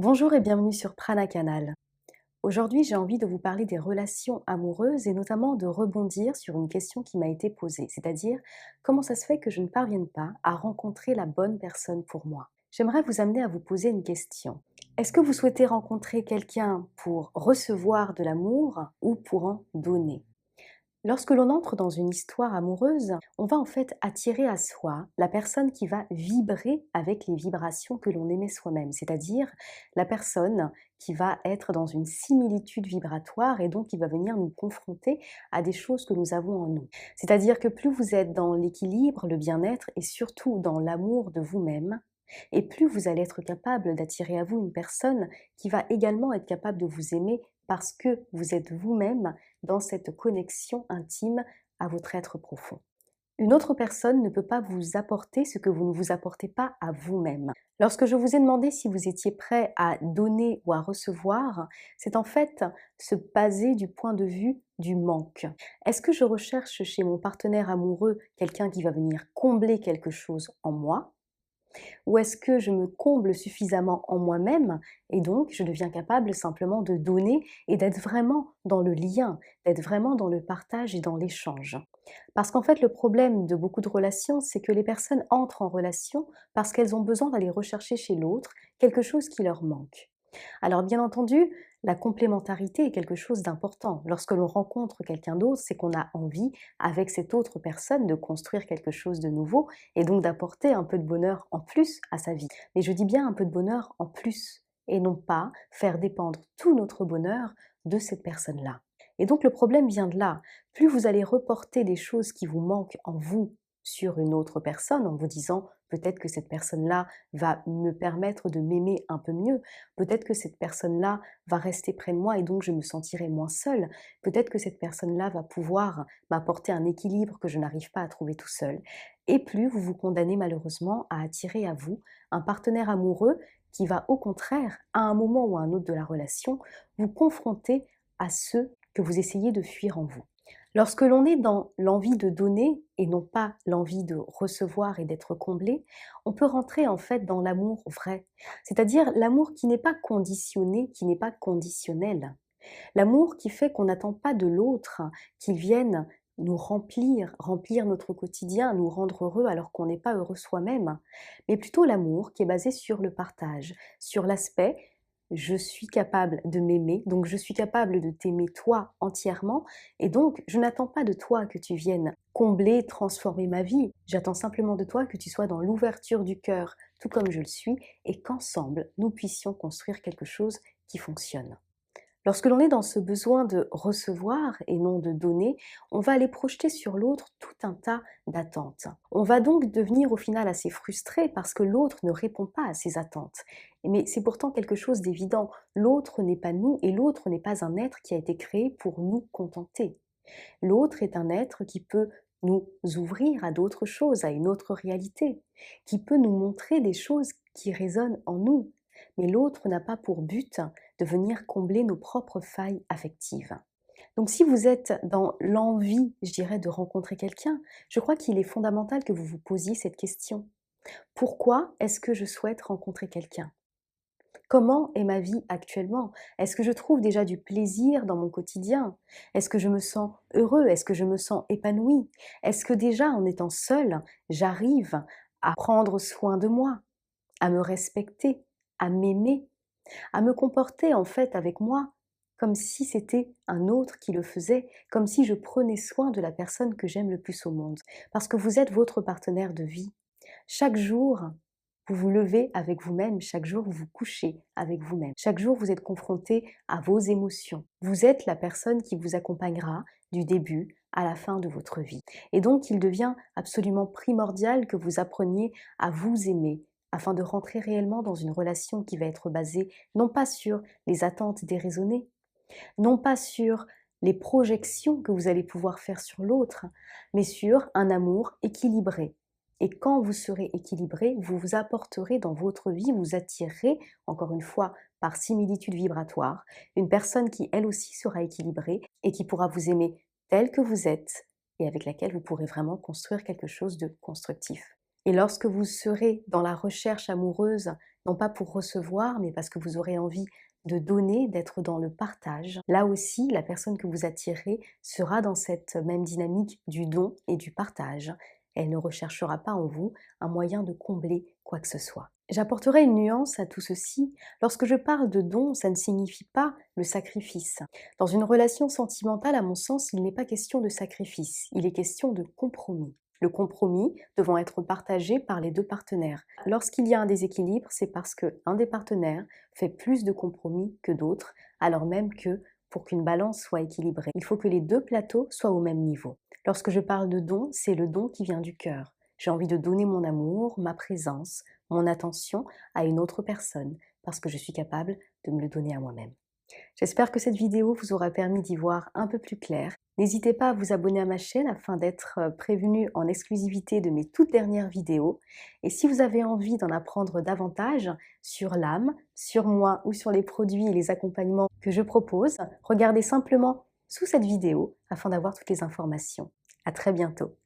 Bonjour et bienvenue sur Prana Canal. Aujourd'hui, j'ai envie de vous parler des relations amoureuses et notamment de rebondir sur une question qui m'a été posée, c'est-à-dire comment ça se fait que je ne parvienne pas à rencontrer la bonne personne pour moi. J'aimerais vous amener à vous poser une question. Est-ce que vous souhaitez rencontrer quelqu'un pour recevoir de l'amour ou pour en donner? Lorsque l'on entre dans une histoire amoureuse, on va en fait attirer à soi la personne qui va vibrer avec les vibrations que l'on émet soi-même, c'est-à-dire la personne qui va être dans une similitude vibratoire et donc qui va venir nous confronter à des choses que nous avons en nous. C'est-à-dire que plus vous êtes dans l'équilibre, le bien-être et surtout dans l'amour de vous-même, et plus vous allez être capable d'attirer à vous une personne qui va également être capable de vous aimer parce que vous êtes vous-même dans cette connexion intime à votre être profond. Une autre personne ne peut pas vous apporter ce que vous ne vous apportez pas à vous-même. Lorsque je vous ai demandé si vous étiez prêt à donner ou à recevoir, c'est en fait se baser du point de vue du manque. Est-ce que je recherche chez mon partenaire amoureux quelqu'un qui va venir combler quelque chose en moi? Ou est-ce que je me comble suffisamment en moi-même et donc je deviens capable simplement de donner et d'être vraiment dans le lien, d'être vraiment dans le partage et dans l'échange? Parce qu'en fait, le problème de beaucoup de relations, c'est que les personnes entrent en relation parce qu'elles ont besoin d'aller rechercher chez l'autre quelque chose qui leur manque. Alors bien entendu, la complémentarité est quelque chose d'important. Lorsque l'on rencontre quelqu'un d'autre, c'est qu'on a envie, avec cette autre personne, de construire quelque chose de nouveau et donc d'apporter un peu de bonheur en plus à sa vie. Mais je dis bien un peu de bonheur en plus et non pas faire dépendre tout notre bonheur de cette personne-là. Et donc le problème vient de là. Plus vous allez reporter des choses qui vous manquent en vous sur une autre personne en vous disant peut-être que cette personne-là va me permettre de m'aimer un peu mieux, peut-être que cette personne-là va rester près de moi et donc je me sentirai moins seule, peut-être que cette personne-là va pouvoir m'apporter un équilibre que je n'arrive pas à trouver tout seul. Et plus vous vous condamnez malheureusement à attirer à vous un partenaire amoureux qui va au contraire, à un moment ou à un autre de la relation, vous confronter à ceux que vous essayez de fuir en vous. Lorsque l'on est dans l'envie de donner et non pas l'envie de recevoir et d'être comblé, on peut rentrer en fait dans l'amour vrai, c'est-à-dire l'amour qui n'est pas conditionné, qui n'est pas conditionnel. L'amour qui fait qu'on n'attend pas de l'autre qu'il vienne nous remplir, remplir notre quotidien, nous rendre heureux alors qu'on n'est pas heureux soi-même, mais plutôt l'amour qui est basé sur le partage, sur l'aspect je suis capable de m'aimer, donc je suis capable de t'aimer toi entièrement, et donc je n'attends pas de toi que tu viennes combler, transformer ma vie, j'attends simplement de toi que tu sois dans l'ouverture du cœur, tout comme je le suis, et qu'ensemble nous puissions construire quelque chose qui fonctionne. Lorsque l'on est dans ce besoin de recevoir et non de donner, on va aller projeter sur l'autre tout un tas d'attentes. On va donc devenir au final assez frustré parce que l'autre ne répond pas à ces attentes. Mais c'est pourtant quelque chose d'évident. L'autre n'est pas nous et l'autre n'est pas un être qui a été créé pour nous contenter. L'autre est un être qui peut nous ouvrir à d'autres choses, à une autre réalité, qui peut nous montrer des choses qui résonnent en nous. Mais l'autre n'a pas pour but de venir combler nos propres failles affectives. Donc si vous êtes dans l'envie, je dirais, de rencontrer quelqu'un, je crois qu'il est fondamental que vous vous posiez cette question. Pourquoi est-ce que je souhaite rencontrer quelqu'un? Comment est ma vie actuellement? Est-ce que je trouve déjà du plaisir dans mon quotidien? Est-ce que je me sens heureux? Est-ce que je me sens épanoui? Est-ce que déjà en étant seule, j'arrive à prendre soin de moi, à me respecter, à m'aimer, à me comporter en fait avec moi comme si c'était un autre qui le faisait, comme si je prenais soin de la personne que j'aime le plus au monde? Parce que vous êtes votre partenaire de vie. Chaque jour, vous vous levez avec vous-même, chaque jour vous vous couchez avec vous-même. Chaque jour vous êtes confronté à vos émotions. Vous êtes la personne qui vous accompagnera du début à la fin de votre vie. Et donc il devient absolument primordial que vous appreniez à vous aimer afin de rentrer réellement dans une relation qui va être basée non pas sur les attentes déraisonnées, non pas sur les projections que vous allez pouvoir faire sur l'autre, mais sur un amour équilibré. Et quand vous serez équilibré, vous vous apporterez dans votre vie, vous attirerez, encore une fois, par similitude vibratoire, une personne qui elle aussi sera équilibrée et qui pourra vous aimer tel que vous êtes et avec laquelle vous pourrez vraiment construire quelque chose de constructif. Et lorsque vous serez dans la recherche amoureuse non pas pour recevoir, mais parce que vous aurez envie de donner, d'être dans le partage. Là aussi, la personne que vous attirez sera dans cette même dynamique du don et du partage. Elle ne recherchera pas en vous un moyen de combler quoi que ce soit. J'apporterai une nuance à tout ceci. Lorsque je parle de don, ça ne signifie pas le sacrifice. Dans une relation sentimentale, à mon sens, il n'est pas question de sacrifice, il est question de compromis. Le compromis devant être partagé par les deux partenaires. Lorsqu'il y a un déséquilibre, c'est parce qu'un des partenaires fait plus de compromis que d'autres, alors même que pour qu'une balance soit équilibrée, il faut que les deux plateaux soient au même niveau. Lorsque je parle de don, c'est le don qui vient du cœur. J'ai envie de donner mon amour, ma présence, mon attention à une autre personne, parce que je suis capable de me le donner à moi-même. J'espère que cette vidéo vous aura permis d'y voir un peu plus clair. N'hésitez pas à vous abonner à ma chaîne afin d'être prévenu en exclusivité de mes toutes dernières vidéos. Et si vous avez envie d'en apprendre davantage sur l'âme, sur moi ou sur les produits et les accompagnements que je propose, regardez simplement sous cette vidéo afin d'avoir toutes les informations. À très bientôt.